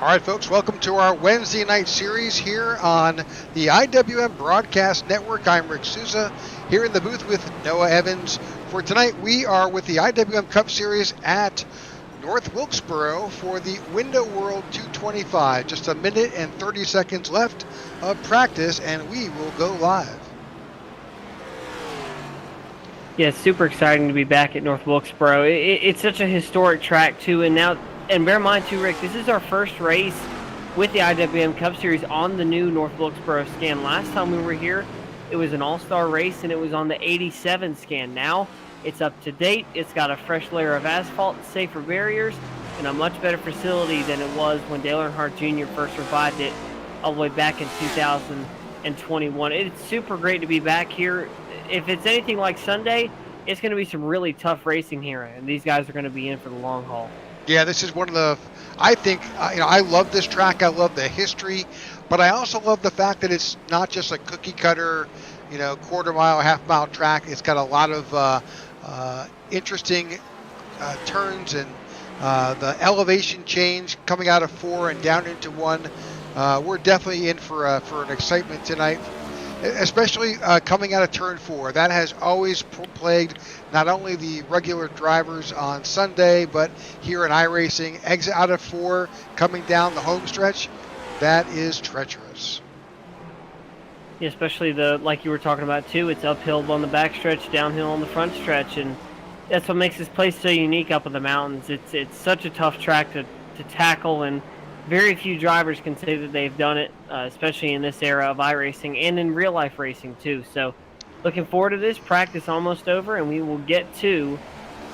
All right, folks, welcome to our Wednesday night series here on the IWM Broadcast Network. I'm Rick Souza here in the booth with Noah Evans. For tonight, we are with the IWM Cup Series at North Wilkesboro for the Window World 225. Just a minute and 30 seconds left of practice, and we will go live. Yeah, it's super exciting to be back at North Wilkesboro. It's such a historic track, too, and bear in mind, too, Rick, this is our first race with the IWM Cup Series on the new North Wilkesboro scan. Last time we were here, it was an all-star race, and it was on the 87 scan. Now, it's up to date. It's got a fresh layer of asphalt, safer barriers, and a much better facility than it was when Dale Earnhardt Jr. first revived it all the way back in 2021. It's super great to be back here. If it's anything like Sunday, it's going to be some really tough racing here, and these guys are going to be in for the long haul. Yeah, this is one of the, I think, I love this track. I love the history, but I also love the fact that it's not just a cookie cutter, quarter mile, half mile track. It's got a lot of interesting turns and the elevation change coming out of 4 and down into 1. We're definitely in for an excitement tonight, especially coming out of turn 4. That has always plagued not only the regular drivers on Sunday, but here in iRacing. Exit out of 4, coming down the home stretch, that is treacherous. Yeah, especially like you were talking about too, it's uphill on the back stretch, downhill on the front stretch, and that's what makes this place so unique up in the mountains. It's such a tough track to tackle, and very few drivers can say that they've done it, especially in this era of iRacing and in real life racing too. So looking forward to this. Practice almost over, and we will get to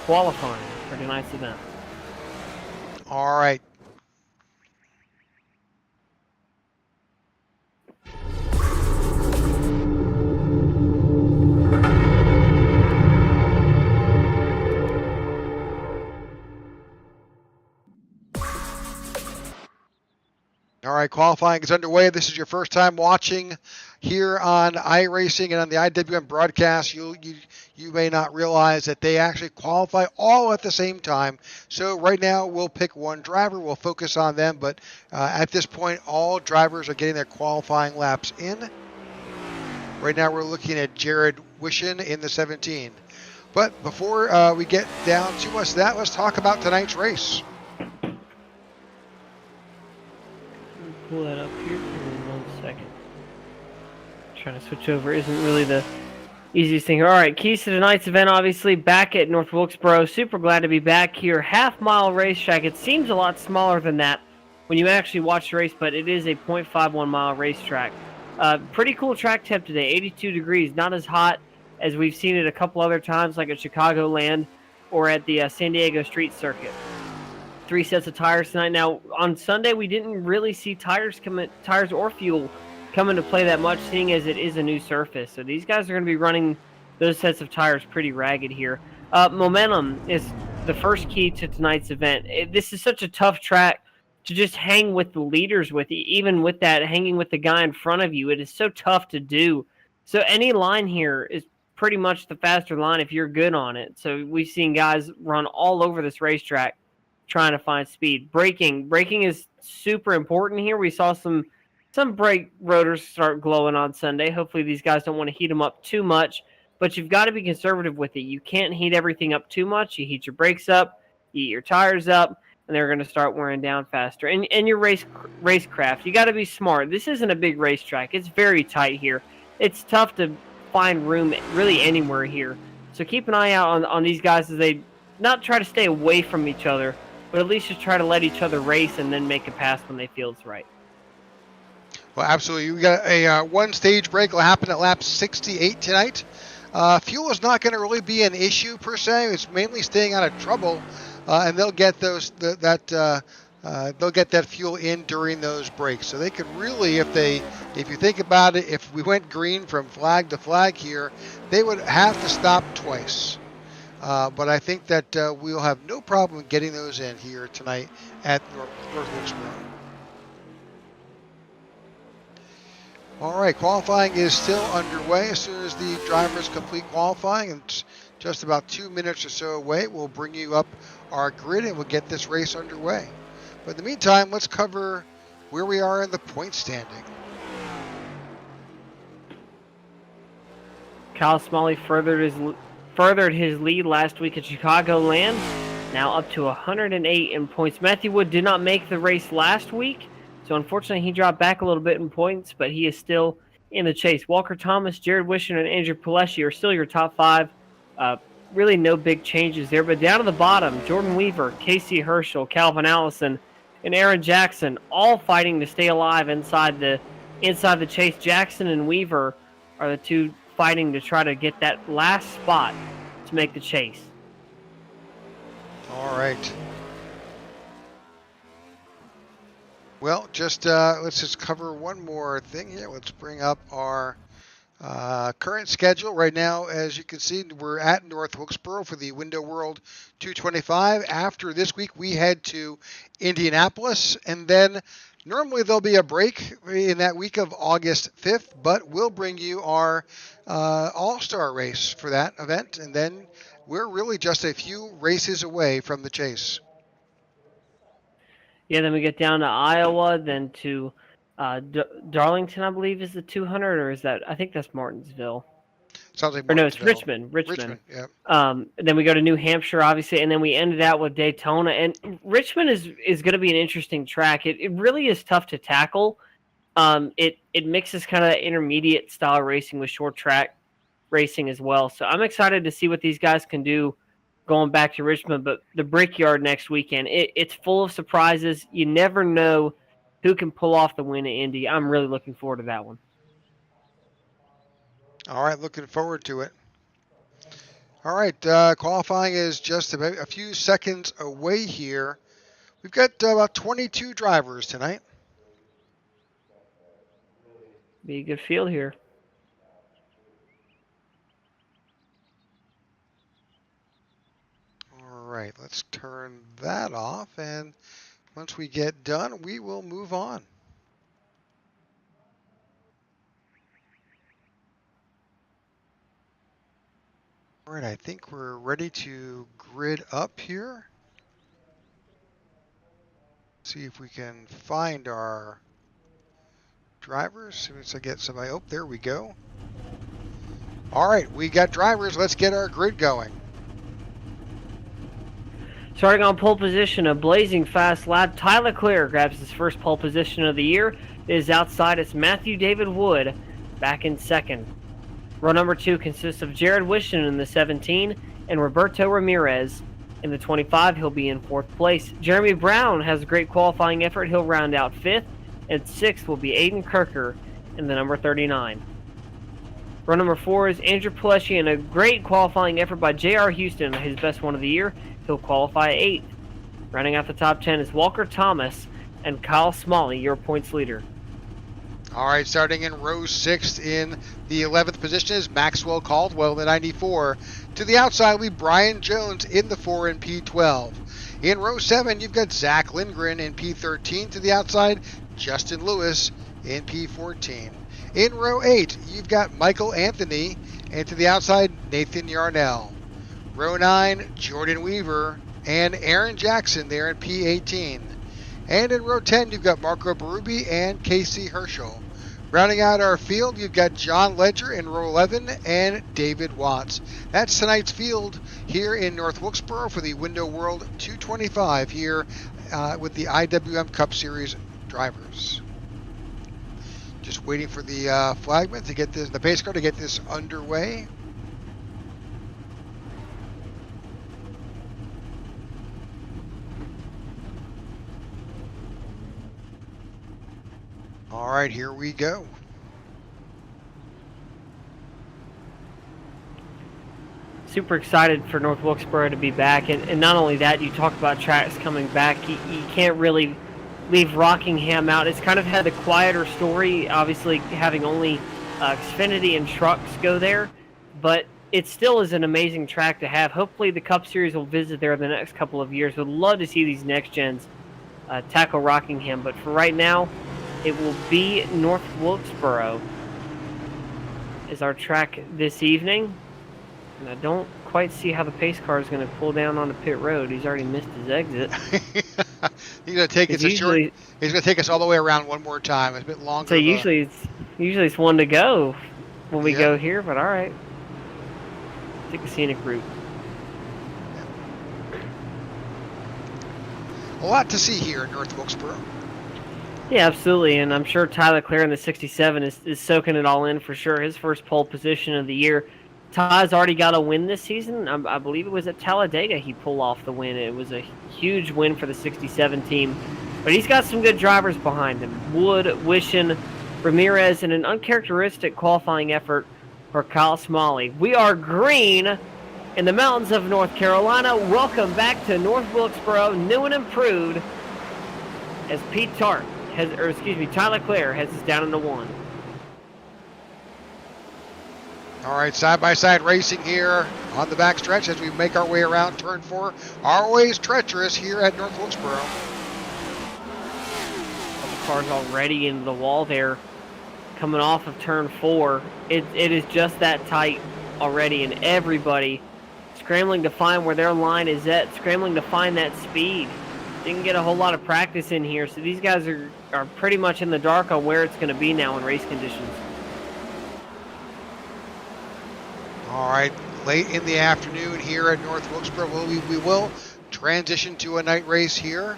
qualifying for tonight's event. All right. All right, qualifying is underway. This is your first time watching here on iRacing and on the IWM broadcast. You may not realize that they actually qualify all at the same time. So right now we'll pick one driver. We'll focus on them. But at this point, all drivers are getting their qualifying laps in. Right now we're looking at Jared Wishin in the 17. But before we get down too much of that, let's talk about tonight's race. Pull that up here in 1 second. Trying to switch over isn't really the easiest thing here. All right, keys to tonight's event, obviously, back at North Wilkesboro. Super glad to be back here. Half-mile racetrack. It seems a lot smaller than that when you actually watch the race, but it is a 0.51-mile racetrack. Pretty cool track temp today, 82 degrees. Not as hot as we've seen it a couple other times, like at Chicagoland or at the San Diego Street Circuit. 3 sets of tires tonight. Now, on Sunday, we didn't really see tires or fuel come into play that much, seeing as it is a new surface. So these guys are going to be running those sets of tires pretty ragged here. Momentum is the first key to tonight's event. This is such a tough track to just hang with the leaders with. Even with that, hanging with the guy in front of you, it is so tough to do. So any line here is pretty much the faster line if you're good on it. So we've seen guys run all over this racetrack trying to find speed. Braking is super important here. We saw some brake rotors start glowing on Sunday. Hopefully these guys don't want to heat them up too much, but you've got to be conservative with it. You can't heat everything up too much. You heat your brakes up, you heat your tires up, and they're going to start wearing down faster. And your racecraft, you got to be smart. This isn't a big racetrack. It's very tight here. It's tough to find room really anywhere here. So keep an eye out on these guys as they not try to stay away from each other, but at least just try to let each other race and then make a pass when they feel it's right. Well, absolutely. We got a one-stage break will happen at lap 68 tonight. Fuel is not going to really be an issue per se. It's mainly staying out of trouble, and they'll get they'll get that fuel in during those breaks. So they could really, if you think about it, if we went green from flag to flag here, they would have to stop twice. But I think that we'll have no problem getting those in here tonight at North Wilkesboro. All right, qualifying is still underway. As soon as the drivers complete qualifying, and it's just about 2 minutes or so away, we'll bring you up our grid and we'll get this race underway. But in the meantime, let's cover where we are in the point standing. Kyle Smalley furthered his lead last week at Chicagoland, now up to 108 in points. Matthew Wood did not make the race last week, so unfortunately he dropped back a little bit in points, but he is still in the chase. Walker Thomas, Jared Wishon, and Andrew Pileshi are still your top five. Really no big changes there, but down to the bottom, Jordan Weaver, Casey Herschel, Calvin Allison, and Aaron Jackson all fighting to stay alive inside the chase. Jackson and Weaver are the two fighting to try to get that last spot to make the chase. All right. Well, let's just cover one more thing here. Let's bring up our current schedule. Right now, as you can see, we're at North Wilkesboro for the Window World 225. After this week, we head to Indianapolis, and then normally there'll be a break in that week of August 5th, but we'll bring you our All-Star race for that event, and then we're really just a few races away from the chase. Yeah, then we get down to Iowa, then to Darlington, I believe, is the 200, or is that? I think that's Martinsville. Sounds like Martinsville. Or no, it's Richmond. Richmond, yeah. Then we go to New Hampshire, obviously, and then we ended out with Daytona. And Richmond is going to be an interesting track. It really is tough to tackle. It mixes kind of that intermediate style racing with short track racing as well. So I'm excited to see what these guys can do going back to Richmond. But the Brickyard next weekend, it's full of surprises. You never know who can pull off the win at Indy. I'm really looking forward to that one. All right, looking forward to it. All right, qualifying is just about a few seconds away here. We've got about 22 drivers tonight. Be a good field here. All right, let's turn that off, and once we get done, we will move on. All right, I think we're ready to grid up here. See if we can find our drivers. As soon as I get somebody, oh, there we go. All right, we got drivers. Let's get our grid going. Starting on pole position, a blazing fast lap. Tyler Clear grabs his first pole position of the year. It is outside. It's Matthew David Wood back in second. Row number 2 consists of Jared Wishon in the 17 and Roberto Ramirez in the 25. He'll be in 4th place. Jeremy Brown has a great qualifying effort. He'll round out 5th. And 6th will be Aiden Kirker in the number 39. Row number 4 is Andrew Pileshi, and a great qualifying effort by J.R. Houston, his best one of the year. He'll qualify 8th. Rounding out the top 10 is Walker Thomas and Kyle Smalley, your points leader. All right, starting in row 6 in the 11th position is Maxwell Caldwell in the 94. To the outside will be Brian Jones in the 4 in P12. In row 7, you've got Zach Lindgren in P13. To the outside, Justin Lewis in P14. In row 8, you've got Michael Anthony, and to the outside, Nathan Yarnell. Row 9, Jordan Weaver and Aaron Jackson there in P18. And in row 10, you've got Marco Berube and Casey Herschel. Rounding out our field, you've got John Ledger in row 11 and David Watts. That's tonight's field here in North Wilkesboro for the Window World 225 here with the IWM Cup Series drivers. Just waiting for the flagman to get this, the pace car to get this underway. All right, here we go. Super excited for North Wilkesboro to be back. And not only that, you talk about tracks coming back. You can't really leave Rockingham out. It's kind of had the quieter story, obviously having only Xfinity and trucks go there. But it still is an amazing track to have. Hopefully the Cup Series will visit there in the next couple of years. Would love to see these next gens tackle Rockingham. But for right now, it will be North Wilkesboro is our track this evening. And I don't quite see how the pace car is going to pull down on the pit road. He's already missed his exit. He's going to take us a short. He's going to take us all the way around one more time. It's a bit longer. So usually it's one to go when we go here, but all right. Take a scenic route. A lot to see here in North Wilkesboro. Yeah, absolutely, and I'm sure Tyler Clare in the 67 is soaking it all in for sure. His first pole position of the year. Ty's already got a win this season. I believe it was at Talladega he pulled off the win. It was a huge win for the 67 team. But he's got some good drivers behind him. Wood, Wishin, Ramirez, and an uncharacteristic qualifying effort for Kyle Smalley. We are green in the mountains of North Carolina. Welcome back to North Wilkesboro, new and improved, as Tyler Clare heads us down into one. All right, side-by-side racing here on the back stretch as we make our way around turn 4. Always treacherous here at North Wilkesboro. The car's already into the wall there, coming off of turn 4. It is just that tight already, and everybody scrambling to find where their line is at, scrambling to find that speed. Didn't get a whole lot of practice in here, so these guys are pretty much in the dark on where it's going to be now in race conditions. All right, late in the afternoon here at North Wilkesboro, we will transition to a night race here.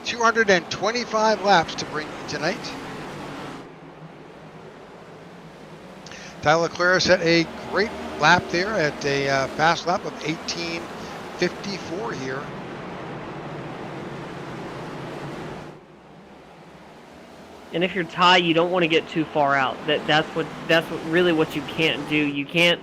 225 laps to bring you tonight. Tyler Clare set a great lap there at a fast lap of 18:54 here. And if you're Ty, you don't want to get too far out. That's what really what you can't do. You can't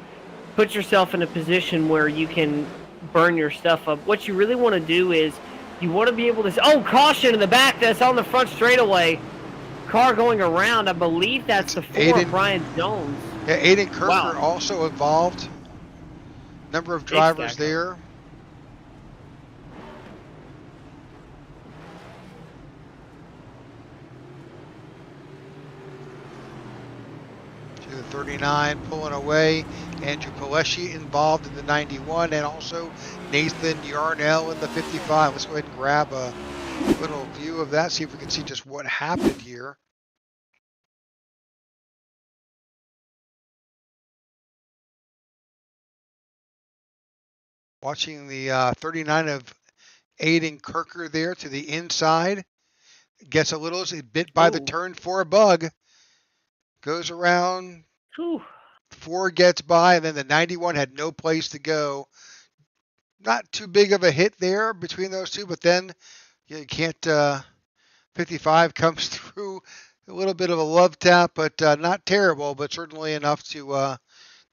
put yourself in a position where you can burn your stuff up. What you really want to do is you want to be able to... Oh, caution in the back. That's on the front straightaway. Car going around. I believe that's the 4 of Brian Jones. Yeah, Aiden Kirker also involved. Number of drivers there. To the 39 pulling away. Andrew Pileshi involved in the 91, and also Nathan Yarnell in the 55. Let's go ahead and grab a little view of that, see if we can see just what happened here. Watching the 39 of Aiden Kirker there to the inside. Gets a little bit by the turn 4 bug. Goes around. Whew. 4 gets by, and then the 91 had no place to go. Not too big of a hit there between those two, but then you can't. 55 comes through. A little bit of a love tap, but not terrible, but certainly enough to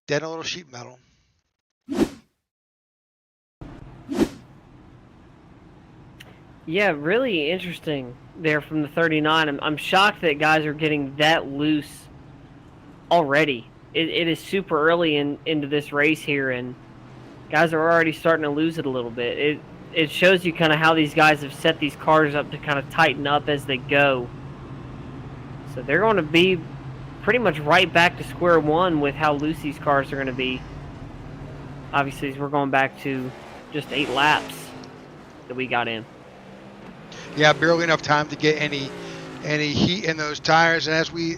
dent a little sheet metal. Yeah, really interesting there from the 39. I'm shocked that guys are getting that loose already. It is super early into this race here, and guys are already starting to lose it a little bit. It shows you kind of how these guys have set these cars up to kind of tighten up as they go. So they're going to be pretty much right back to square one with how loose these cars are going to be. Obviously, we're going back to just 8 laps that we got in. Yeah, barely enough time to get any heat in those tires, and as we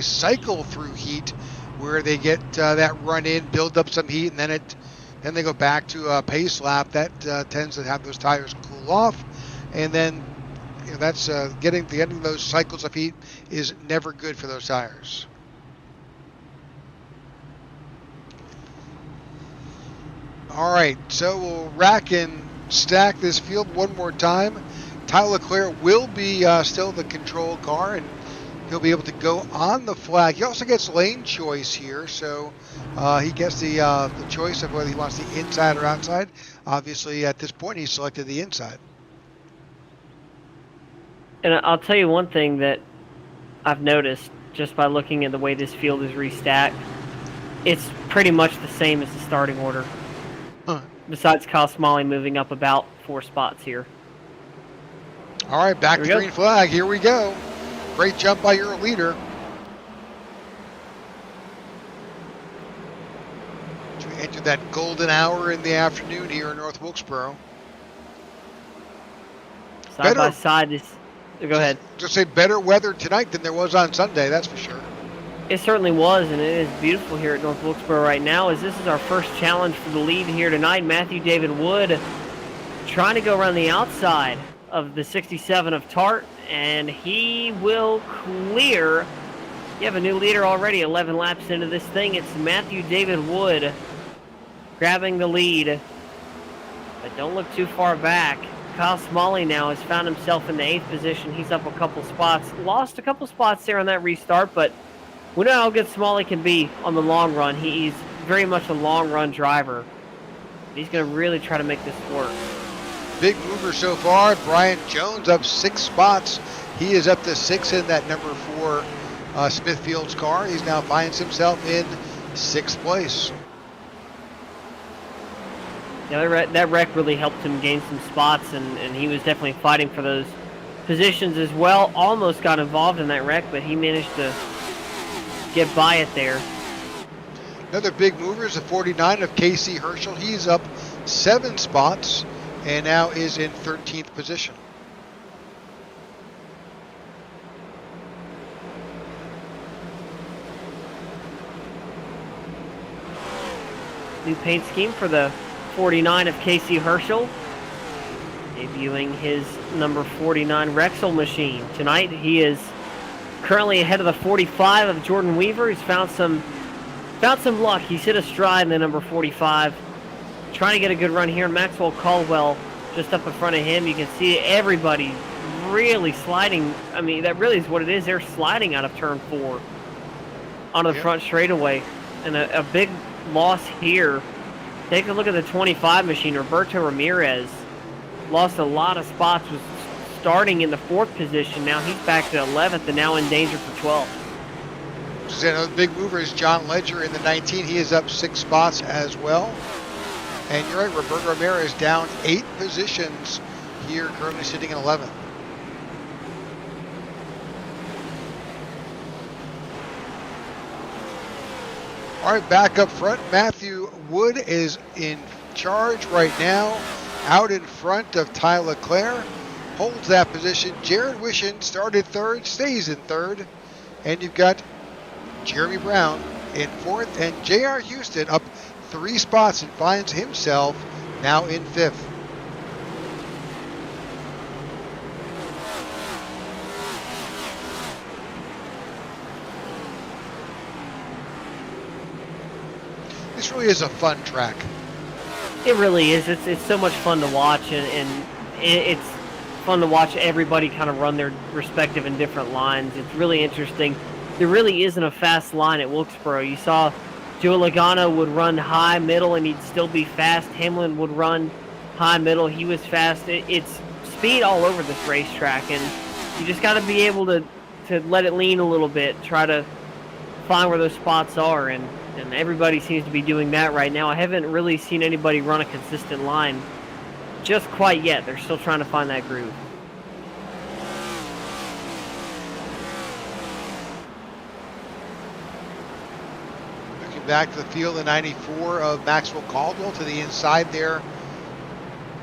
cycle through heat, where they get that run in, build up some heat, and then they go back to a pace lap, that tends to have those tires cool off, and then that's getting those cycles of heat is never good for those tires. All right, so we'll rack and stack this field one more time. Tyler Clare will be still the control car, and he'll be able to go on the flag. He also gets lane choice here, so he gets the choice of whether he wants the inside or outside. Obviously, at this point, he selected the inside. And I'll tell you one thing that I've noticed just by looking at the way this field is restacked. It's pretty much the same as the starting order. Besides Kyle Smalley moving up about 4 spots here. All right, back to green flag. Here we go. Great jump by your leader. As we enter that golden hour in the afternoon here in North Wilkesboro. Side by side. Go ahead. Just say better weather tonight than there was on Sunday, that's for sure. It certainly was, and it is beautiful here at North Wilkesboro right now, as this is our first challenge for the lead here tonight. Matthew David Wood trying to go around the outside of the 67 of Tart, and he will clear. You have a new leader already, 11 laps into this thing. It's Matthew David Wood grabbing the lead, but don't look too far back. Kyle Smalley now has found himself in the 8th position. He's up a couple spots. Lost a couple spots there on that restart, but we know how good Smalley can be on the long run. He's very much a long-run driver. He's going to really try to make this work. Big mover so far. Brian Jones up 6 spots. He is up to 6 in that number 4 Smithfield's car. He's now finds himself in 6th place. Yeah, that wreck really helped him gain some spots, and he was definitely fighting for those positions as well. Almost got involved in that wreck, but he managed to get by it there. Another big mover is the 49 of Casey Herschel. He's up 7 spots and now is in 13th position. New paint scheme for the 49 of Casey Herschel, debuting his number 49 Rexel machine. Tonight he is currently ahead of the 45 of Jordan Weaver. He's found some luck. He's hit a stride in the number 45. Trying to get a good run here. Maxwell Caldwell just up in front of him. You can see everybody really sliding. I mean, that really is what it is. They're sliding out of turn 4 onto the front straightaway. And a big loss here. Take a look at the 25 machine. Roberto Ramirez lost a lot of spots, was starting in the 4th position. Now he's back to 11th and now in danger for 12th. Another big mover is John Ledger in the 19. He is up 6 spots as well. And you're right, Roberto Ramirez down 8 positions here, currently sitting in 11th. All right, back up front, Matthew Wood is in charge right now, out in front of Ty LeClaire, holds that position. Jared Wishin started 3rd, stays in 3rd, and you've got Jeremy Brown in 4th, and J.R. Houston up 3 spots and finds himself now in 5th. This really is a fun track. It really is. It's so much fun to watch, and it's fun to watch everybody kind of run their respective and different lines. It's really interesting. There really isn't a fast line at Wilkesboro. You saw Joe Logano would run high, middle, and he'd still be fast. Hamlin would run high, middle. He was fast. It's speed all over this racetrack, and you just got to be able to let it lean a little bit, try to find where those spots are, and everybody seems to be doing that right now. I haven't really seen anybody run a consistent line just quite yet. They're still trying to find that groove. Looking back to the field, the 94 of Maxwell Caldwell to the inside there,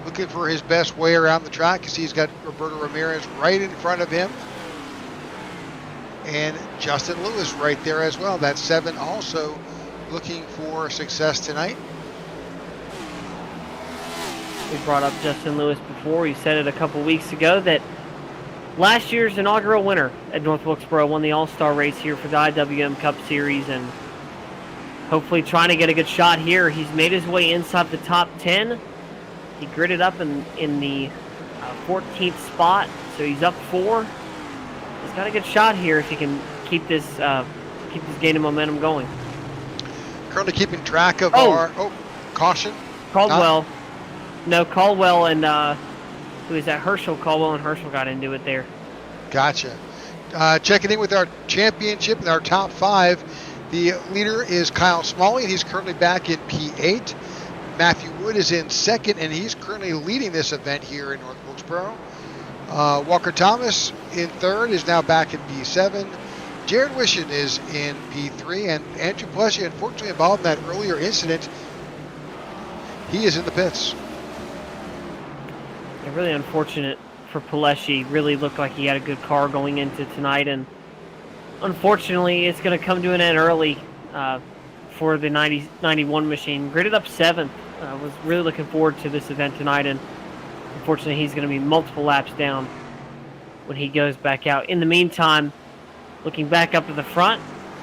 looking for his best way around the track. You see he's got Roberto Ramirez right in front of him, and Justin Lewis right there as well. That's 7 also looking for success tonight. We brought up Justin Lewis before. We said it a couple weeks ago that last year's inaugural winner at North Wilkesboro won the All-Star race here for the IWM Cup Series, and hopefully trying to get a good shot here. He's made his way inside the top 10. He gridded up in the 14th spot, so he's up 4. He's got a good shot here if he can keep this gain of momentum going. Currently keeping track of our caution. Caldwell. No, Caldwell and who is that? Herschel. Caldwell and Herschel got into it there. Gotcha. Checking in with our championship and our top 5. The leader is Kyle Smalley. He's currently back in P8. Matthew Wood is in 2nd, and he's currently leading this event here in North Wilkesboro. Walker Thomas in 3rd is now back in P7. Jared Wishon is in P3, and Andrew Pleshy, unfortunately involved in that earlier incident. He is in the pits. Yeah, really unfortunate for Paleshi. Really looked like he had a good car going into tonight, and unfortunately, it's going to come to an end early for the 91 machine. Gridded up 7th. Was really looking forward to this event tonight, and unfortunately, he's going to be multiple laps down when he goes back out. In the meantime, looking back up to the front,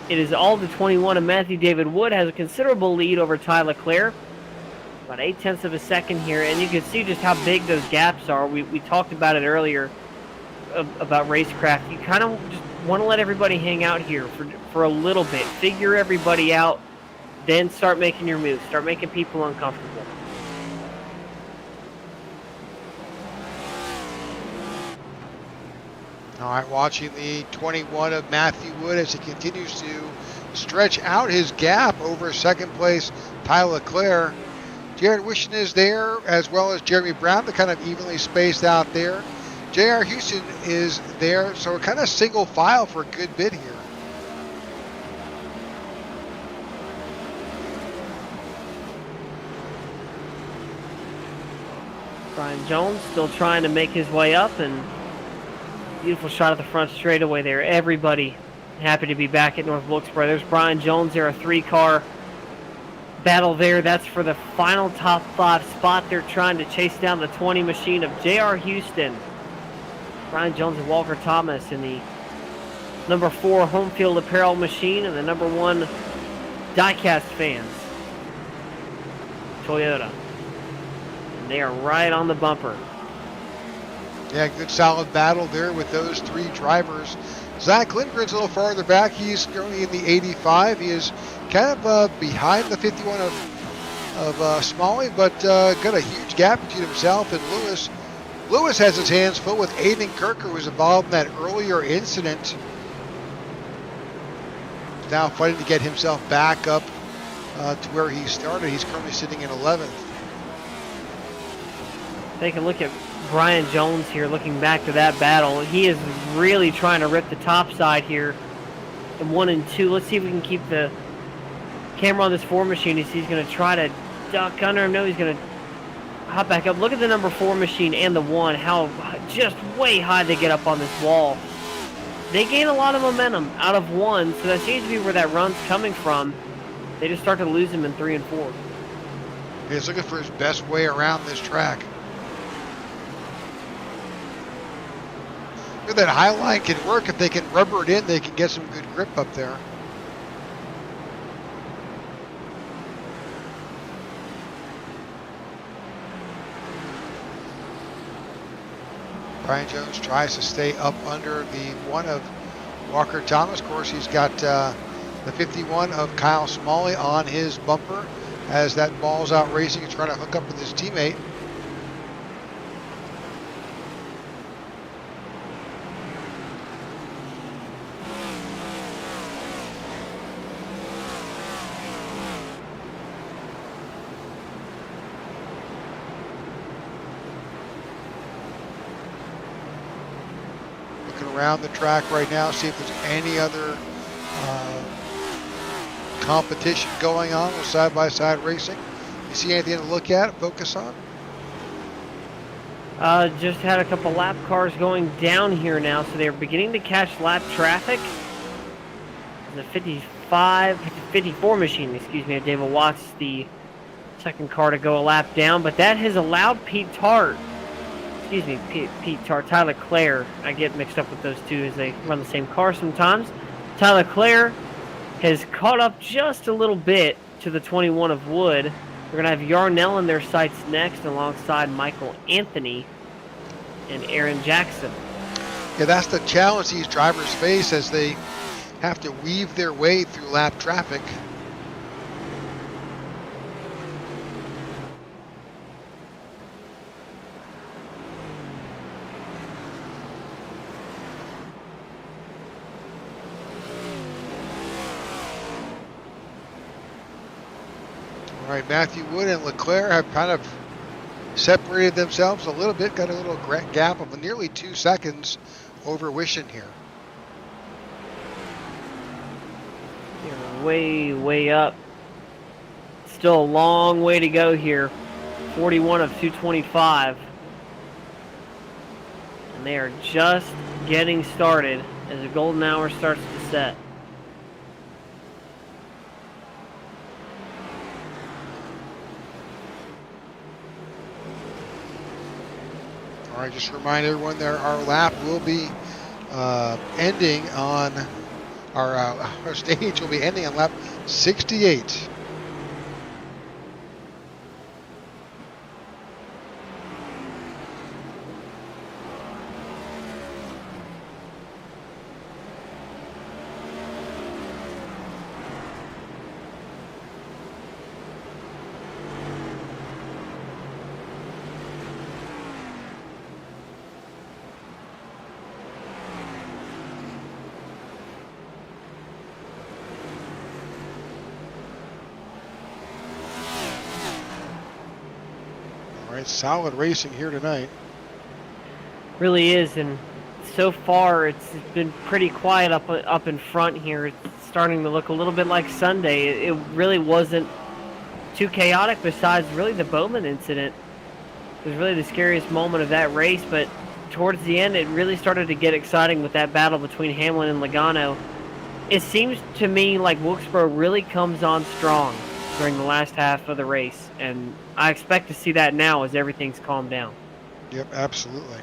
it is all the 21 of Matthew David Wood has a considerable lead over Ty Leclerc. About 0.8 of a second here, and you can see just how big those gaps are. We talked about it earlier about racecraft. You kind of just want to let everybody hang out here for a little bit. Figure everybody out, then start making your moves. Start making people uncomfortable. All right, watching the 21 of Matthew Wood as he continues to stretch out his gap over second place Ty Leclerc. Jared Wishon is there, as well as Jeremy Brown. They're kind of evenly spaced out there. J.R. Houston is there, so we're kind of single file for a good bit here. Brian Jones still trying to make his way up, and beautiful shot at the front straightaway there. Everybody happy to be back at North Wilkesboro. There's Brian Jones there, a 3-car battle there. That's for the final top 5 spot. They're trying to chase down the 20 machine of J.R. Houston, Brian Jones, and Walker Thomas in the number 4 home field apparel machine and the number 1 diecast fans, Toyota. And they are right on the bumper. Yeah, good solid battle there with those 3 drivers. Zach Lindgren's a little farther back. He's currently in the 85. He is kind of behind the 51 of Smalley, but got a huge gap between himself and Lewis. Lewis has his hands full with Aiden Kirker, who was involved in that earlier incident. He's now fighting to get himself back up to where he started. He's currently sitting in 11th. Take a look at Brian Jones here, looking back to that battle. He is really trying to rip the top side here in 1 and 2. Let's see if we can keep the camera on this 4 machine. He's going to try to duck under him. No, he's going to hop back up. Look at the number 4 machine and the 1, how just way high they get up on this wall. They gain a lot of momentum out of 1, so that seems to be where that run's coming from. They just start to lose him in 3 and 4. He's looking for his best way around this track. That high line can work. If they can rubber it in, they can get some good grip up there. Brian Jones tries to stay up under the 1 of Walker Thomas. Of course, he's got the 51 of Kyle Smalley on his bumper as that ball's out racing and trying to hook up with his teammate. Around the track right now, see if there's any other competition going on with side-by-side racing. You see anything to look at, focus on? Just had a couple lap cars going down here now, so they're beginning to catch lap traffic. The 54 machine, excuse me, of David Watts, the second car to go a lap down, but that has allowed Pete Tart, Tyler Clare. I get mixed up with those two as they run the same car sometimes. Tyler Clare has caught up just a little bit to the 21 of Wood. We're going to have Yarnell in their sights next alongside Michael Anthony and Aaron Jackson. Yeah, that's the challenge these drivers face as they have to weave their way through lap traffic. All right, Matthew Wood and Leclerc have kind of separated themselves a little bit, got a little gap of nearly 2 seconds over Wishon here. They're way, way up. Still a long way to go here. 41 of 225. And they are just getting started as the golden hour starts to set. All right, just remind everyone that our lap will be ending on our stage will be ending on lap 68. All right, solid racing here tonight. Really is, and so far it's been pretty quiet up in front here. It's starting to look a little bit like Sunday. It really wasn't too chaotic besides really the Bowman incident. It was really the scariest moment of that race, but towards the end it really started to get exciting with that battle between Hamlin and Logano. It seems to me like Wilkesboro really comes on strong during the last half of the race, and I expect to see that now as everything's calmed down. Yep, absolutely.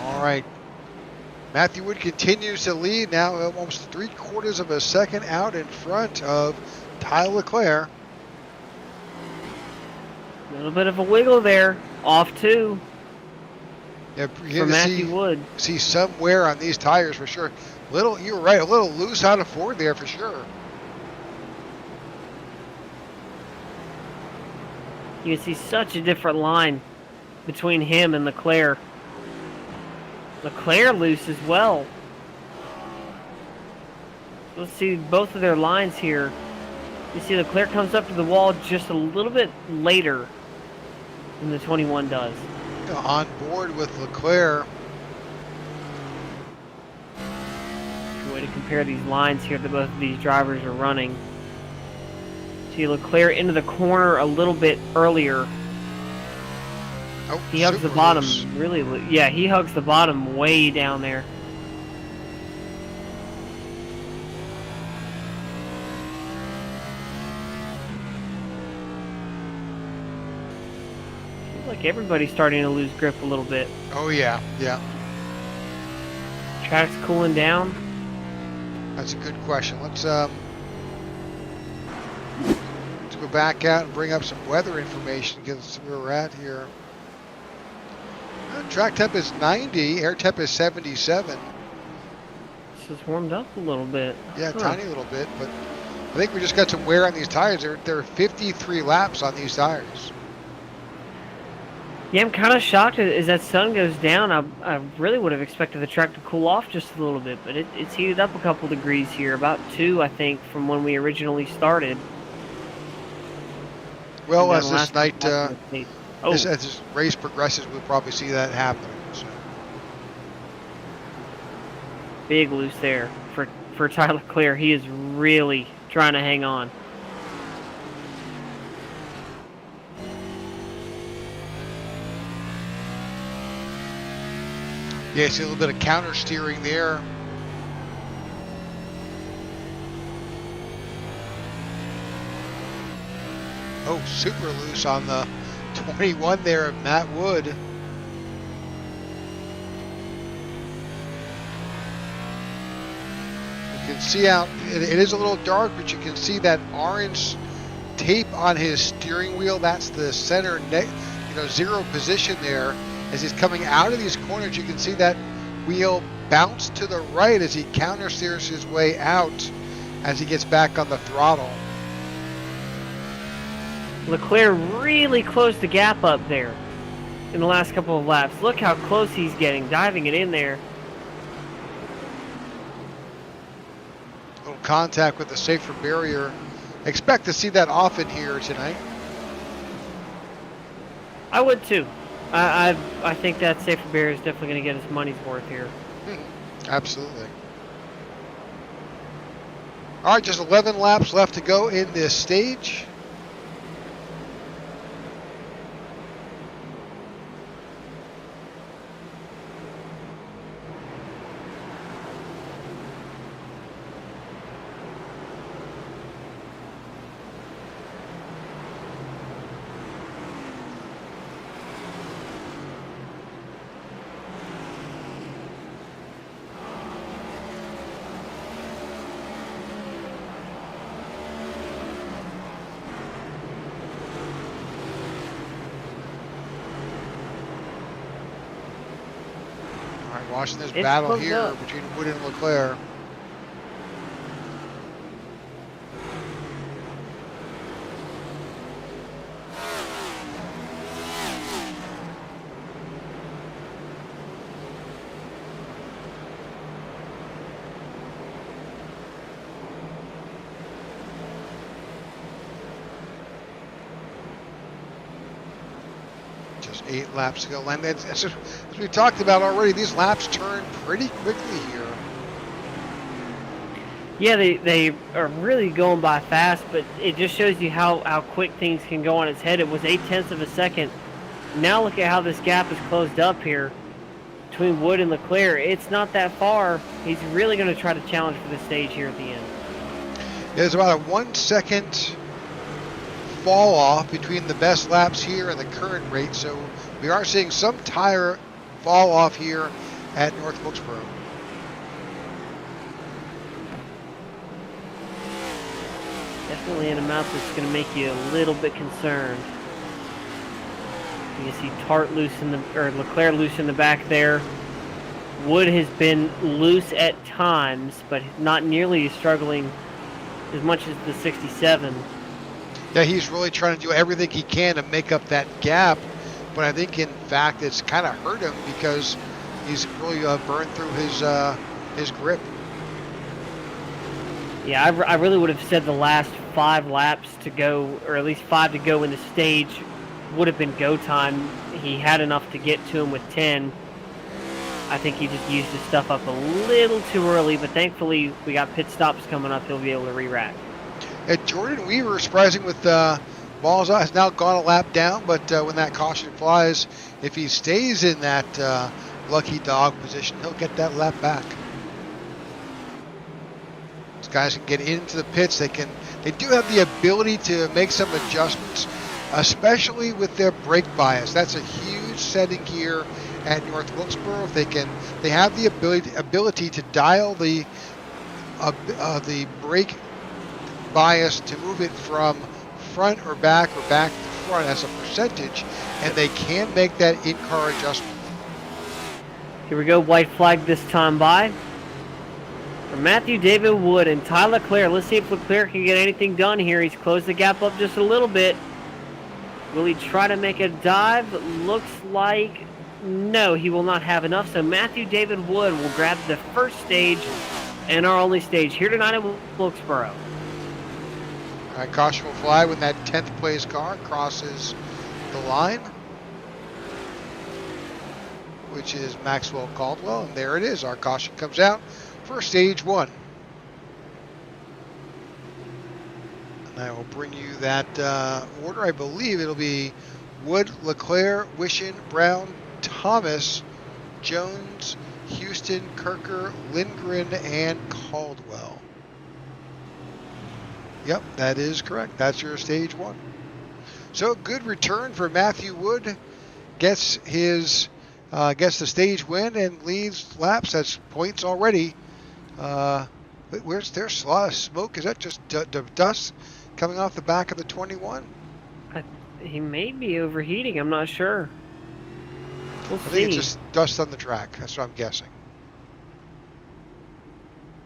All right. Matthew Wood continues to lead now, almost 3/4 of a second out in front of Ty Leclerc. A little bit of a wiggle there, off two Yeah, for Matthew Wood. See some wear on these tires for sure. You're right, a little loose out of Ford there for sure. You can see such a different line between him and Leclerc. Leclerc loose as well. Let's see both of their lines here. You see Leclerc comes up to the wall just a little bit later than the 21 does. On board with Leclerc. Good way to compare these lines here that both of these drivers are running. See Leclerc into the corner a little bit earlier. Oh, he hugs the bottom really. Yeah, he hugs the bottom way down there. Seems like everybody's starting to lose grip a little bit. Oh yeah, yeah. Track's cooling down. That's a good question. Let's go back out and bring up some weather information, get us where we're at here. Track temp is 90, air temp is 77. This has warmed up a little bit. Yeah, tiny little bit, but I think we just got some wear on these tires. There are 53 laps on these tires. Yeah, I'm kind of shocked as that sun goes down. I really would have expected the track to cool off just a little bit, but it's heated up a couple degrees here, about 2, I think, from when we originally started. Well, as this night, as this race progresses, we'll probably see that happening. So. Big loose there for Tyler Leclerc. He is really trying to hang on. Yeah, see a little bit of counter steering there. Oh, super loose on the 21 there of Matt Wood. You can see out, it is a little dark, but you can see that orange tape on his steering wheel. That's the center, zero position there. As he's coming out of these corners, you can see that wheel bounce to the right as he counter steers his way out as he gets back on the throttle. Leclerc really closed the gap up there. in the last couple of laps. Look how close he's getting, diving it in there. A little contact with the safer barrier. Expect to see that often here tonight. I would too. I think that safer barrier is definitely going to get his money's worth here. Absolutely. All right, just 11 laps left to go in this stage. Watching this battle here between Wood and Leclerc. Just 8 laps to go. And as we talked about already, these laps turn pretty quickly here. Yeah, they are really going by fast, but it just shows you how quick things can go on its head. It was 0.8 of a second. Now look at how this gap is closed up here between Wood and Leclerc. It's not that far. He's really going to try to challenge for the stage here at the end. There's about a 1 second fall off between the best laps here and the current rate, so we are seeing some tire fall off here at North Wilkesboro. Definitely an amount that's going to make you a little bit concerned. You can see Leclerc loose in the back there. Wood has been loose at times, but not nearly as struggling as much as the 67. Yeah, he's really trying to do everything he can to make up that gap, but I think in fact it's kind of hurt him because he's really burned through his grip. Yeah, I really would have said the last 5 laps to go, or at least 5 to go in the stage, would have been go time. He had enough to get to him with 10. I think he just used his stuff up a little too early, but thankfully we got pit stops coming up. He'll be able to re-rack. Jordan Weaver, surprising with balls out, has now gone a lap down, but when that caution flies, if he stays in that lucky dog position, he'll get that lap back. These guys can get into the pits. They do have the ability to make some adjustments, especially with their brake bias. That's a huge setting here at North Wilkesboro. They have the ability to dial the brake bias to move it from front or back to front as a percentage, and they can make that in-car adjustment. Here we go, white flag this time by for Matthew David Wood and Ty Leclerc. Let's see if Leclerc can get anything done here. He's closed the gap up just a little bit. Will he try to make a dive? Looks like no, he will not have enough. So Matthew David Wood will grab the first stage and our only stage here tonight at Wilkesboro. All right, caution will fly when that 10th place car crosses the line, which is Maxwell Caldwell, and there it is. Our caution comes out for stage 1. And I will bring you that order. I believe it'll be Wood, Leclerc, Wishin, Brown, Thomas, Jones, Houston, Kirker, Lindgren, and Caldwell. Yep, that is correct. That's your stage 1. So good return for Matthew Wood. Gets the stage win and leads laps. That's points already. Where's there a lot of smoke? Is that just dust coming off the back of the 21? He may be overheating. I'm not sure. We'll see. I think it's just dust on the track. That's what I'm guessing.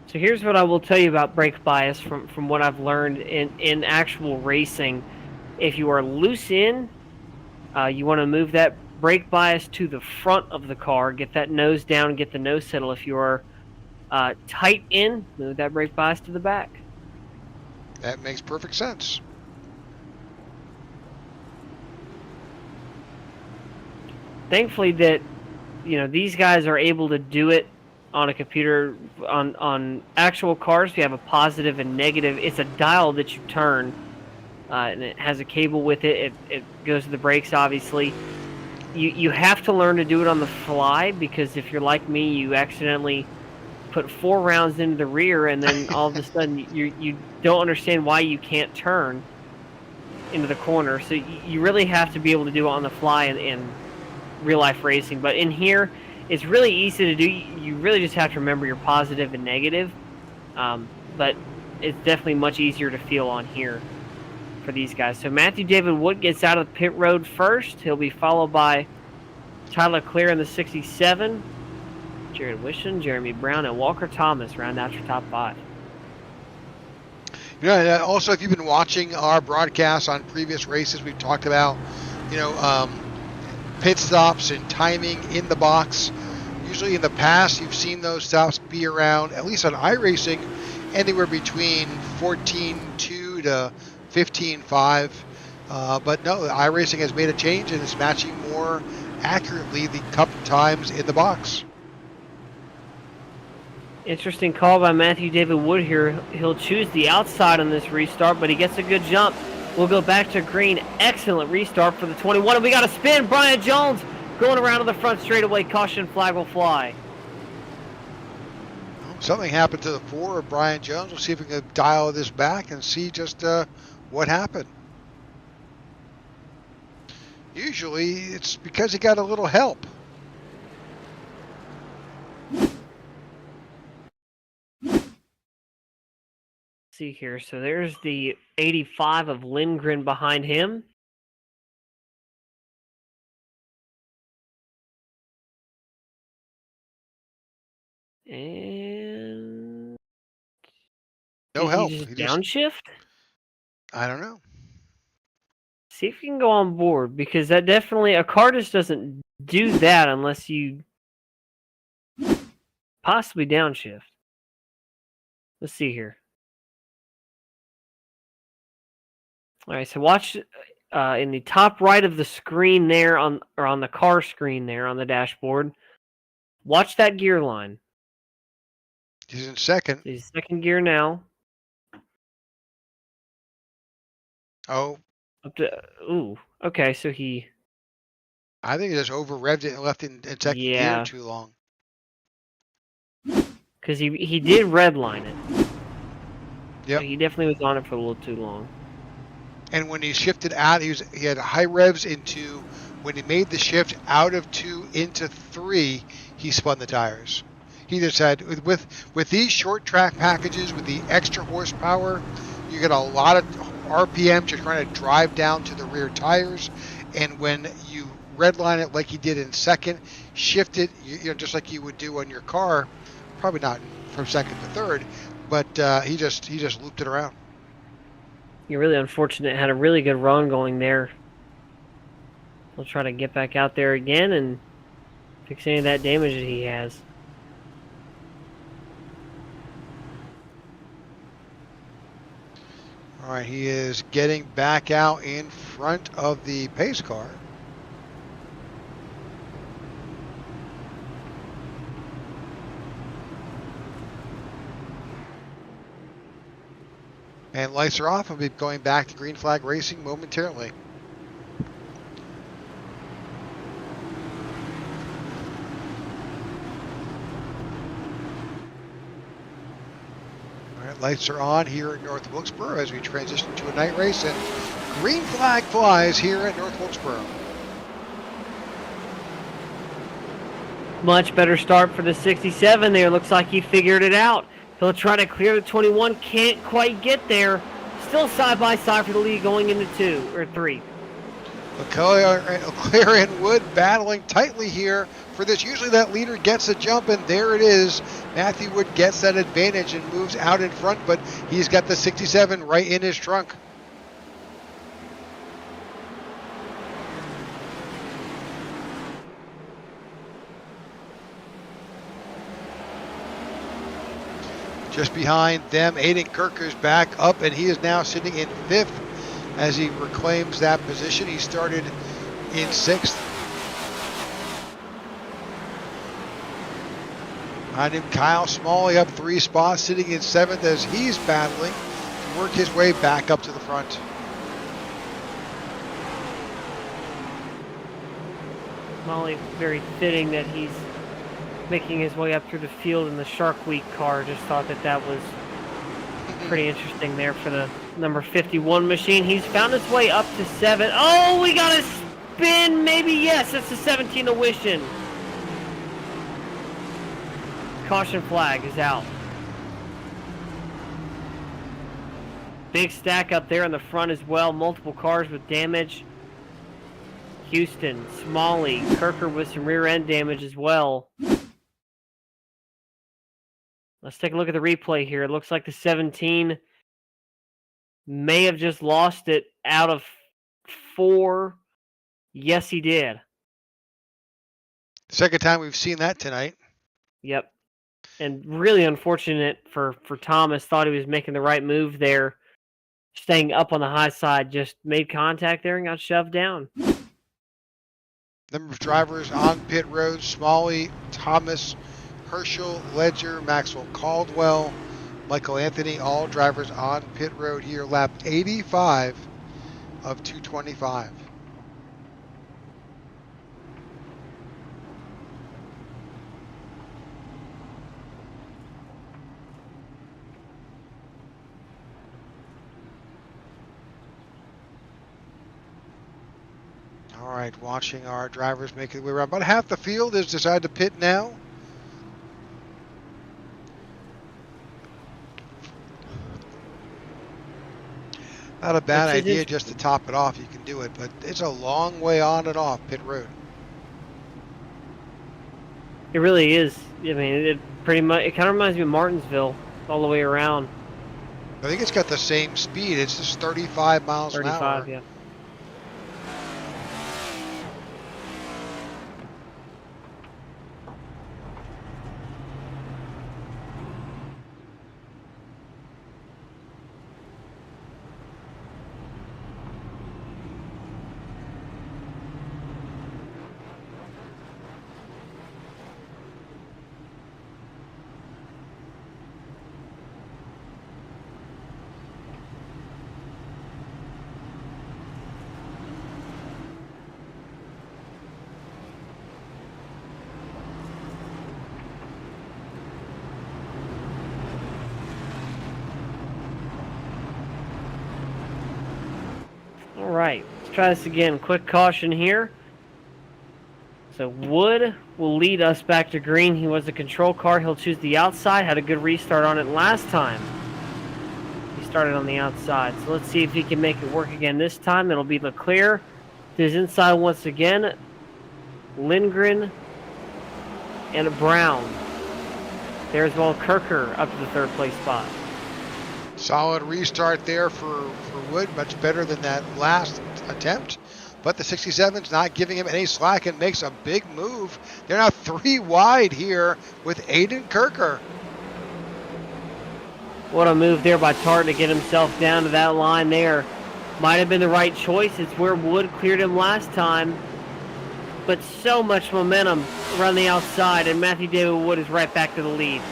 So here's what I will tell you about brake bias from what I've learned in actual racing. If you are loose in, you want to move that brake bias to the front of the car. Get that nose down, get the nose settle. If you're tight in, move that brake bias to the back. That makes perfect sense. Thankfully that, these guys are able to do it on a computer. On actual cars, we have a positive and negative. It's a dial that you turn, and it has a cable with it. It goes to the brakes, obviously. You have to learn to do it on the fly, because if you're like me, you accidentally put 4 rounds into the rear, and then all of a sudden you don't understand why you can't turn into the corner. So you really have to be able to do it on the fly in real life racing. But in here, it's really easy to do. You really just have to remember your positive and negative. But it's definitely much easier to feel on here for these guys. So Matthew David Wood gets out of the pit road first. He'll be followed by Tyler Clear in the 67. Jared Wishon, Jeremy Brown, and Walker Thomas round out your top 5. Also, if you've been watching our broadcasts on previous races, we've talked about, pit stops and timing in the box. Usually in the past, you've seen those stops be around, at least on iRacing, anywhere between 14.2 to 15.5. But no, iRacing has made a change and is matching more accurately the cup times in the box. Interesting call by Matthew David Wood here. He'll choose the outside on this restart, but he gets a good jump. We'll go back to green. Excellent restart for the 21, and we got a spin. Brian Jones going around to the front straightaway. Caution flag will fly. Something happened to the 4 of Brian Jones. We'll see if we can dial this back and see just what happened. Usually it's because he got a little help. See here, so there's the 85 of Lindgren behind him. And no help. He just downshift? I don't know. See if you can go on board, because that definitely, a car just doesn't do that unless you possibly downshift. Let's see here. All right, so watch in the top right of the screen there, on the car screen there on the dashboard. Watch that gear line. He's in second. He's second gear now. Oh. Okay, so he... I think he just over-revved it and left it in second gear too long. Because he did redline it. Yep. So he definitely was on it for a little too long. And when he shifted out, he had high revs into, when he made the shift out of 2 into 3, he spun the tires. He just had, with these short track packages, with the extra horsepower, you get a lot of RPM just trying to drive down to the rear tires. And when you redline it like he did in second, shift it, just like you would do on your car, probably not from second to third, but he just looped it around. You're really unfortunate. Had a really good run going there. He'll try to get back out there again and fix any of that damage that he has. All right, he is getting back out in front of the pace car. And lights are off. We'll be going back to green flag racing momentarily. All right, lights are on here at North Wilkesboro as we transition to a night race, and green flag flies here at North Wilkesboro. Much better start for the 67 there. Looks like he figured it out. He'll try to clear the 21. Can't quite get there. Still side by side for the lead going into 2 or 3. Leclerc and Wood battling tightly here for this. Usually that leader gets a jump, and there it is. Matthew Wood gets that advantage and moves out in front, but he's got the 67 right in his trunk. Just behind them, Aiden Kirker's back up, and he is now sitting in 5th as he reclaims that position. He started in 6th. Behind him, Kyle Smalley up 3 spots, sitting in 7th as he's battling to work his way back up to the front. Smalley, very fitting that he's making his way up through the field in the Shark Week car. Just thought that was pretty interesting there for the number 51 machine. He's found his way up to 7. Oh, we got a spin, maybe, yes, that's the 17 of Wishin. Caution flag is out. Big stack up there in the front as well. Multiple cars with damage. Houston, Smalley, Kirker with some rear end damage as well. Let's take a look at the replay here. It looks like the 17 may have just lost it out of 4. Yes, he did. Second time we've seen that tonight. Yep. And really unfortunate for Thomas. Thought he was making the right move there. Staying up on the high side. Just made contact there and got shoved down. Number of drivers on pit road: Smalley, Thomas, Herschel, Ledger, Maxwell Caldwell, Michael Anthony, all drivers on pit road here. Lap 85 of 225. All right, watching our drivers make it. We're about half the field has decided to pit now. Not a bad idea just to top it off. You can do it, but it's a long way on and off pit road. It really is. I mean, it pretty much. It kind of reminds me of Martinsville all the way around. I think it's got the same speed. It's just 35 miles an hour. 35, yeah. All right, let's try this again. Quick caution here. So Wood will lead us back to green. He was a control car. He'll choose the outside. Had a good restart on it last time. He started on the outside. So let's see if he can make it work again this time. It'll be Leclerc to his inside once again. Lindgren and Brown. There as well, Kirker up to the 3rd place spot. Solid restart there for Wood, much better than that last attempt. But the 67's not giving him any slack and makes a big move. They're now 3 wide here with Aiden Kirker. What a move there by Tartan to get himself down to that line there. Might have been the right choice. It's where Wood cleared him last time. But so much momentum around the outside, and Matthew David Wood is right back to the lead.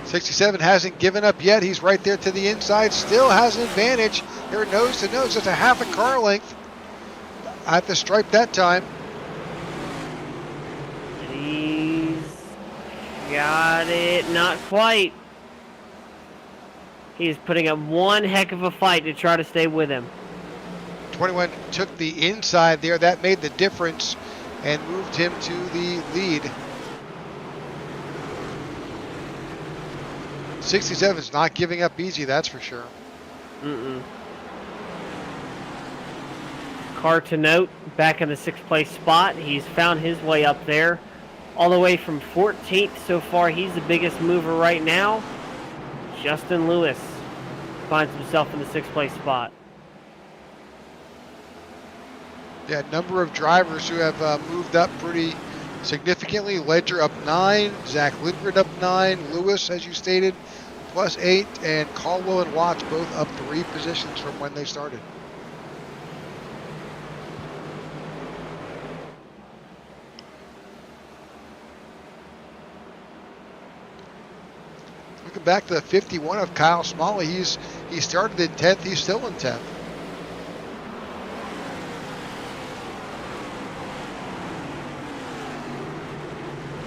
67 hasn't given up yet. He's right there to the inside. Still has an advantage. They're nose to nose. It's a half a car length at the stripe that time. He's got it. Not quite. He's putting up one heck of a fight to try to stay with him. 21 took the inside there. That made the difference and moved him to the lead. 67 is not giving up easy, that's for sure. Car to note, back in the 6th place spot. He's found his way up there. All the way from 14th so far. He's the biggest mover right now. Justin Lewis finds himself in the 6th place spot. Yeah, a number of drivers who have moved up pretty significantly. Ledger up 9, Zach Lindgren up 9, Lewis, as you stated, +8, and Caldwell and Watts both up 3 positions from when they started. Looking back to the 51 of Kyle Smalley, he started in 10th, he's still in 10th.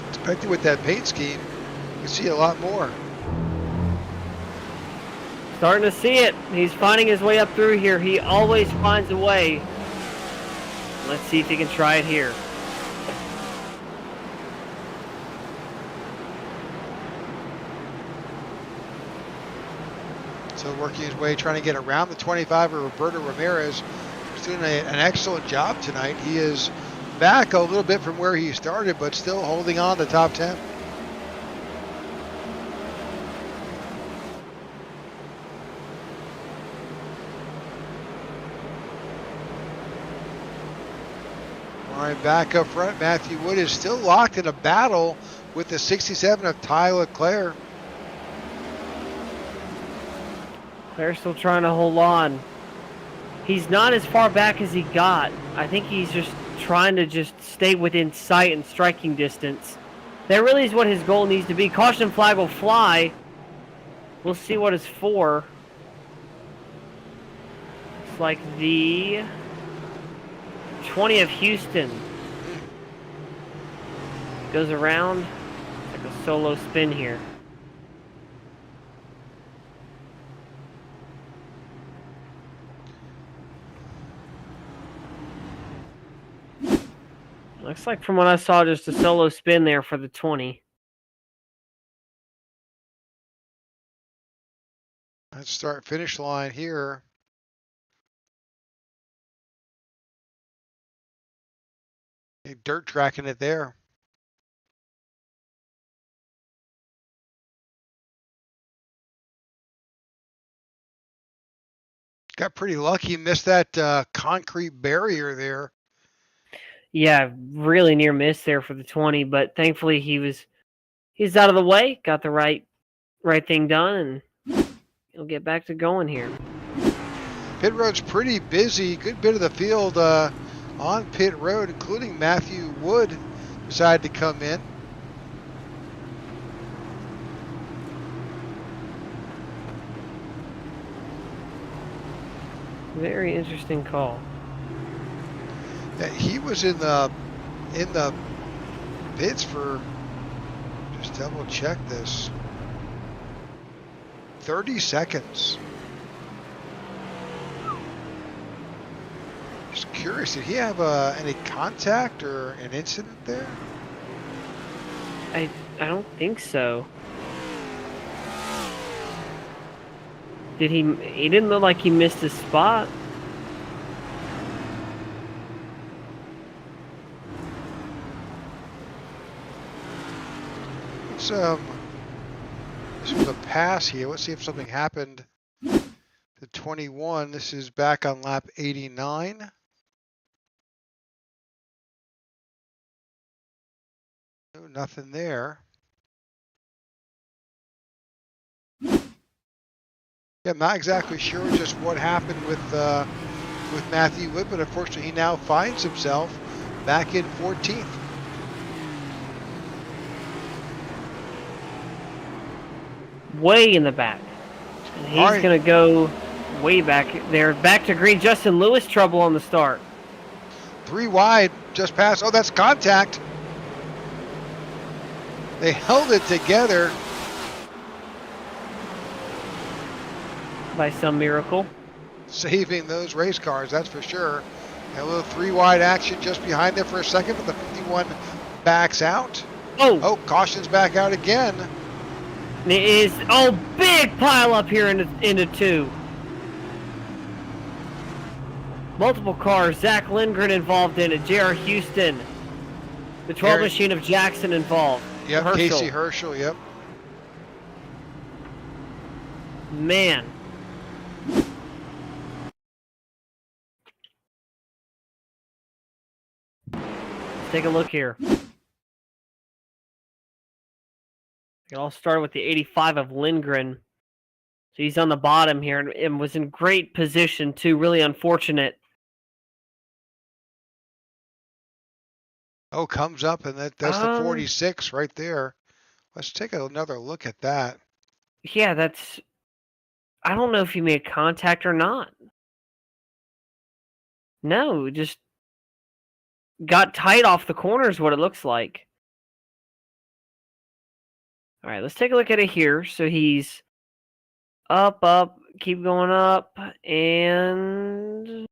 Expected with that paint scheme, you can see a lot more. Starting to see it. He's finding his way up through here. He always finds a way. Let's see if he can try it here. So working his way, trying to get around the 25 of Roberto Ramirez. He's doing an excellent job tonight. He is back a little bit from where he started, but still holding on to top 10. All right, back up front, Matthew Wood is still locked in a battle with the 67 of Ty Leclerc. They're still trying to hold on. He's not as far back as he got. I think he's just trying to just stay within sight and striking distance. That really is what his goal needs to be. Caution flag will fly. We'll see what it's for. It's like the 20 of Houston. Goes around. It's like a solo spin here. Looks like from what I saw, just a solo spin there for the 20. Let's start finish line here. Dirt tracking it there. Got pretty lucky, missed that concrete barrier there. Yeah, really near miss there for the 20, but thankfully he's out of the way, got the right thing done, and he'll get back to going here. Pit road's pretty busy. Good bit of the field on pit road, including Matthew Wood, decided to come in. Very interesting call. He was in the pits for, just double check this, 30 seconds. Just curious, did he have any contact or an incident there? I don't think so. Did he didn't look like he missed his spot. This was a pass here. Let's see if something happened to 21. This is back on lap 89. No, nothing there. Yeah, I'm not exactly sure just what happened with Matthew Wood, but unfortunately he now finds himself back in 14th. Way in the back. And he's going to go way back there. Back to green. Justin Lewis trouble on the start. 3 wide, just past. Oh, that's contact. They held it together. By some miracle. Saving those race cars, that's for sure. And a little 3 wide action just behind there for a second, but the 51 backs out. Oh, caution's back out again. It is, big pile up here into 2. Multiple cars. Zach Lindgren involved in it. J.R. Houston. The 12 machine of Jackson involved. Yep, Herschel. Casey Herschel, yep. Man. Let's take a look here. It all started with the 85 of Lindgren. So he's on the bottom here and was in great position too. Really unfortunate. Oh, comes up, and that's the 46 right there. Let's take another look at that. Yeah, that's... I don't know if he made contact or not. No, just got tight off the corner is what it looks like. All right, let's take a look at it here. So he's up, keep going up, and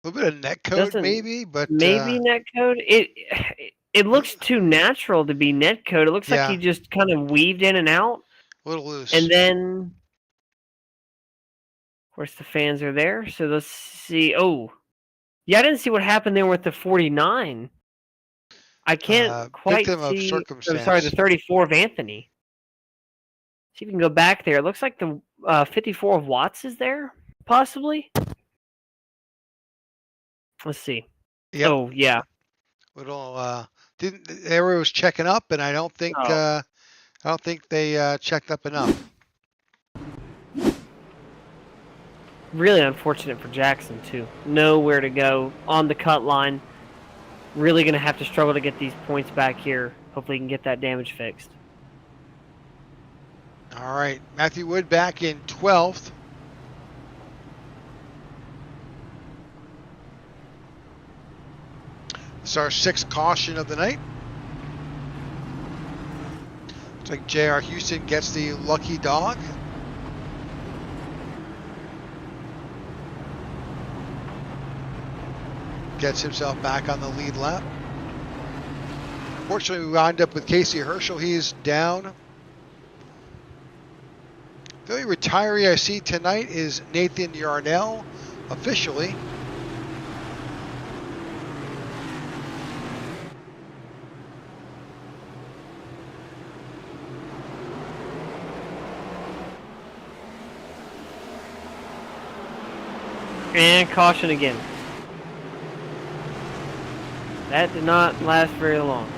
A little bit of net code maybe, but maybe net code. It looks too natural to be net code. It looks like he just kind of weaved in and out. A little loose. And then, of course, the fans are there. So let's see. Oh, yeah, I didn't see what happened there with the 49. I can't quite see. I'm sorry, the 34 of Anthony. See if we can go back there. It looks like the 54 of Watts is there, possibly. Let's see. Yep. Oh, yeah. Little the area was checking up, and I don't think they checked up enough. Really unfortunate for Jackson too. Nowhere to go on the cut line. Really going to have to struggle to get these points back here. Hopefully he can get that damage fixed. All right, Matthew Wood back in 12th. It's our 6th caution of the night. Looks like J.R. Houston gets the lucky dog. Gets himself back on the lead lap. Fortunately, we wound up with Casey Herschel. He's down. The only retiree I see tonight is Nathan Yarnell, officially. And caution again. That did not last very long.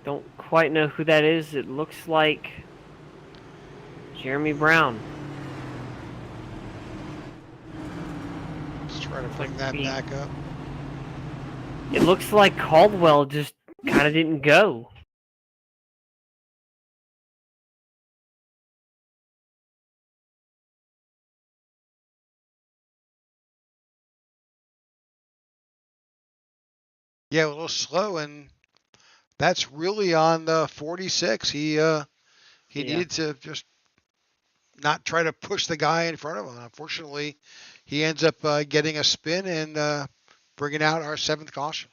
Don't quite know who that is. It looks like Jeremy Brown. Let's try to bring that back up. It looks like Caldwell just kind of didn't go. Yeah, a little slow, and that's really on the 46. He needed to just not try to push the guy in front of him. Unfortunately, he ends up getting a spin and bringing out our 7th caution.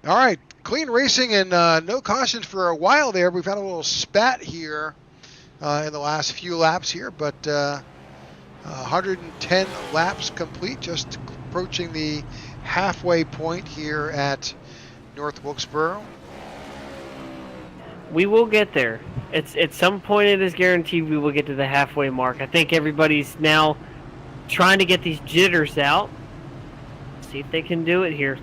All right, clean racing and no cautions for a while there. We've had a little spat here in the last few laps here, but 110 laps complete, just approaching the halfway point here at North Wilkesboro. We will get there. It's at some point it is guaranteed we will get to the halfway mark. I think everybody's now trying to get these jitters out. See if they can do it here.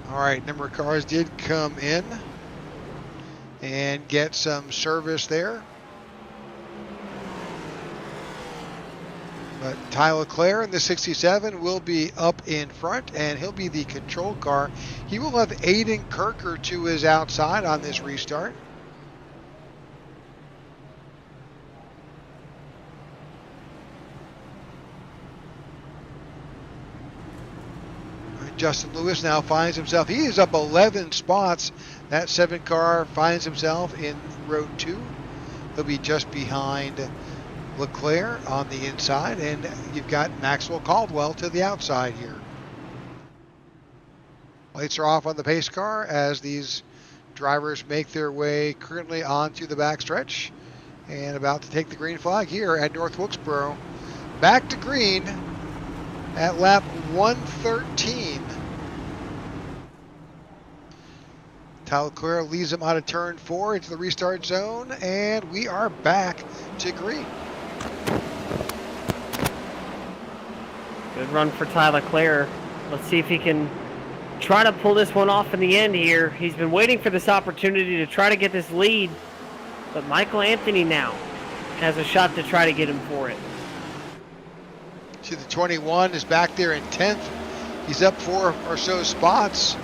All right, number of cars did come in and get some service there. But Ty LeClaire in the 67 will be up in front, and he'll be the control car. He will have Aiden Kirker to his outside on this restart. Justin Lewis now finds himself, he is up 11 spots. That 7 car finds himself in row 2. He'll be just behind LeClaire on the inside, and you've got Maxwell Caldwell to the outside here. Lights are off on the pace car as these drivers make their way currently onto the backstretch and about to take the green flag here at North Wilkesboro. Back to green at lap 113. Tyler Leclerc leads him out of turn 4 into the restart zone, and we are back to green. Good run for Tyler Leclerc. Let's see if he can try to pull this one off in the end here. He's been waiting for this opportunity to try to get this lead, but Michael Anthony now has a shot to try to get him for it. See, the 21 is back there in 10th. He's up 4 or so spots,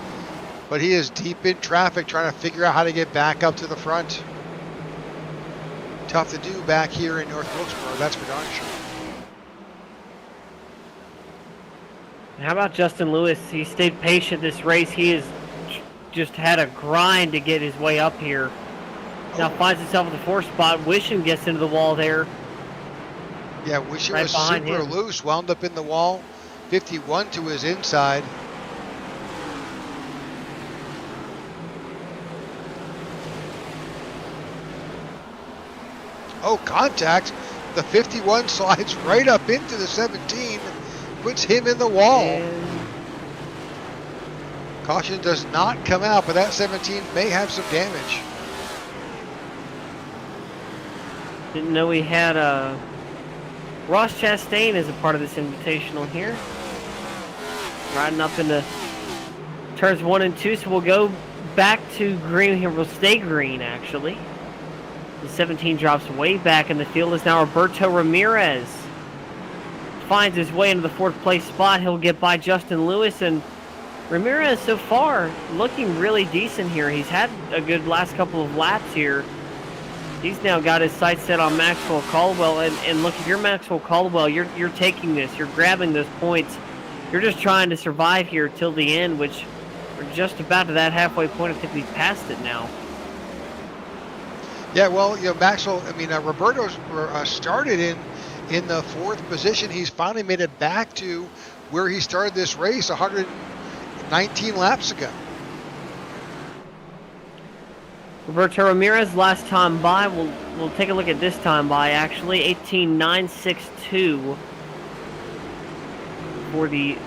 but he is deep in traffic trying to figure out how to get back up to the front. Tough to do back here in North Wilkesboro, that's for darn sure. How about Justin Lewis? He stayed patient this race. He has just had a grind to get his way up here. Now finds himself in the 4th spot. Wishing gets into the wall there. Yeah, Wishing right was super him. loose, wound up in the wall. 51 to his inside. Oh, contact. The 51 slides right up into the 17. Puts him in the wall. And caution does not come out, but that 17 may have some damage. didn't know we had Ross Chastain as a part of this invitational here. Riding up into turns 1 and 2, so we'll go back to green here. We'll stay green, actually. The 17 drops way back in the field. Is now Roberto Ramirez. Finds his way into the 4th place spot. He'll get by Justin Lewis, and Ramirez so far looking really decent here. He's had a good last couple of laps here. He's now got his sights set on Maxwell Caldwell, and look, if you're Maxwell Caldwell, you're taking this, you're grabbing those points. You're just trying to survive here till the end, which we're just about to that halfway point. I think we've passed it now. Yeah, well, Maxwell, Roberto started in the 4th position. He's finally made it back to where he started this race 119 laps ago. Roberto Ramirez last time by. We'll take a look at this time by, actually. 18.962 for the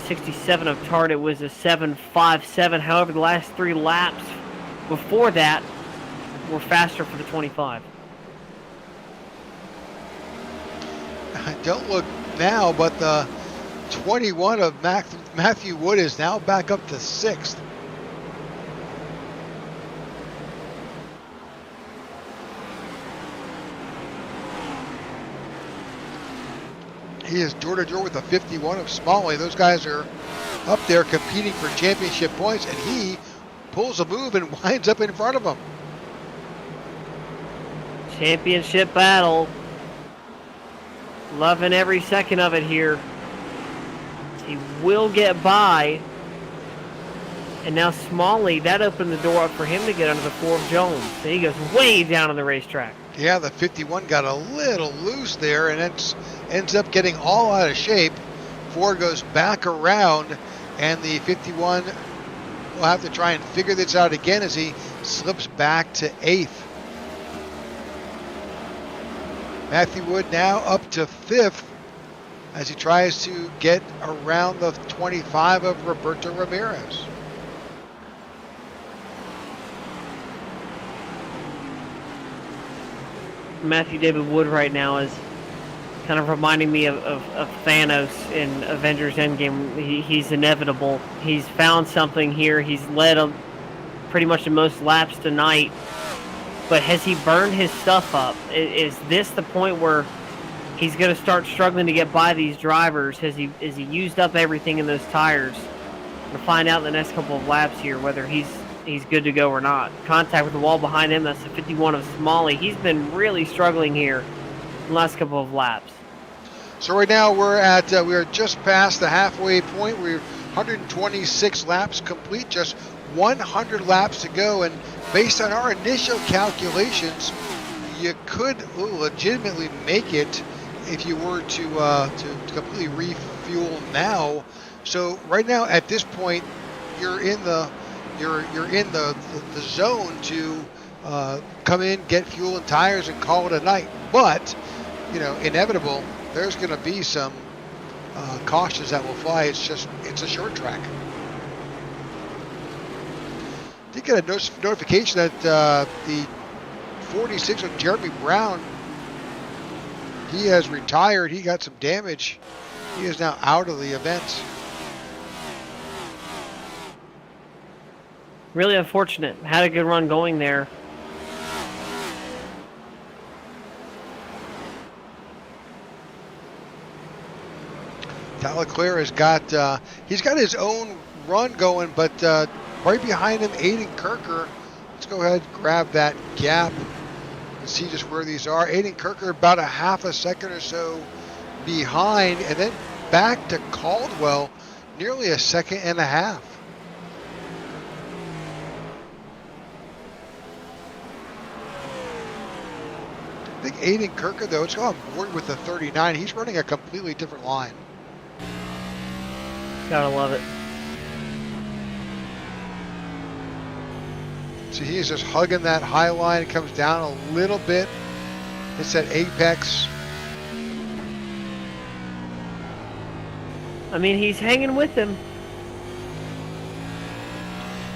67 of Tart. It was a 7.57. However, the last 3 laps before that were faster for the 25. Don't look now, but the 21 of Matthew Wood is now back up to 6th. He is door-to-door with the 51 of Smalley. Those guys are up there competing for championship points, and he pulls a move and winds up in front of them. Championship battle. Loving every second of it here. He will get by. And now Smalley, that opened the door up for him to get under the 4 of Jones. And he goes way down on the racetrack. Yeah, the 51 got a little loose there, and ends up getting all out of shape. 4 goes back around, and the 51 will have to try and figure this out again as he slips back to 8th. Matthew Wood now up to 5th as he tries to get around the 25 of Roberto Ramirez. Matthew David Wood right now is kind of reminding me of Thanos in Avengers Endgame. He's inevitable. He's found something here. He's led pretty much the most laps tonight. But has he burned his stuff up? Is this the point where he's going to start struggling to get by these drivers? Has he used up everything in those tires? We'll find out in the next couple of laps here whether he's good to go or not. Contact with the wall behind him. That's the 51 of Smalley. He's been really struggling here in the last couple of laps. So right now we're just past the halfway point. We're 126 laps complete, just 100 laps to go, and based on our initial calculations, you could legitimately make it if you were to completely refuel now. So right now at this point, you're in the zone to come in, get fuel and tires, and call it a night. But inevitable. There's going to be some cautions that will fly. It's a short track. did get a notification that the 46 of Jeremy Brown, he has retired. He got some damage. He is now out of the event. Really unfortunate. Had a good run going there. Talaclair has got, he's got his own run going, but right behind him, Aiden Kirker. Let's go ahead and grab that gap and see just where these are. Aiden Kirker about a half a second or so behind, and then back to Caldwell, nearly a second and a half. I think Aiden Kirker, though, it's on board with the 39. He's running a completely different line. Gotta love it. So he is just hugging that high line. It comes down a little bit. It's that apex. I mean, he's hanging with him.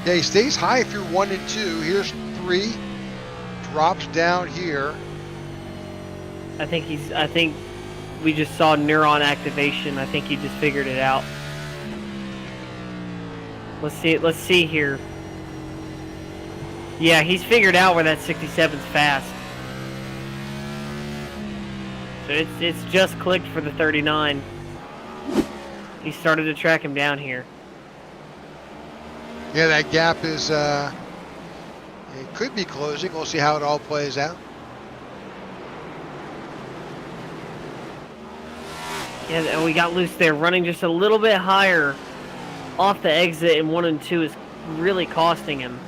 Yeah, he stays high through 1 and 2. Here's 3. Drops down here. I think we just saw neuron activation. I think he just figured it out. Let's see here. Yeah, he's figured out where that 67's fast. So it's just clicked for the 39. He started to track him down here. Yeah, that gap is it could be closing. We'll see how it all plays out. Yeah, and we got loose there, running just a little bit higher off the exit, and 1 and 2 is really costing him.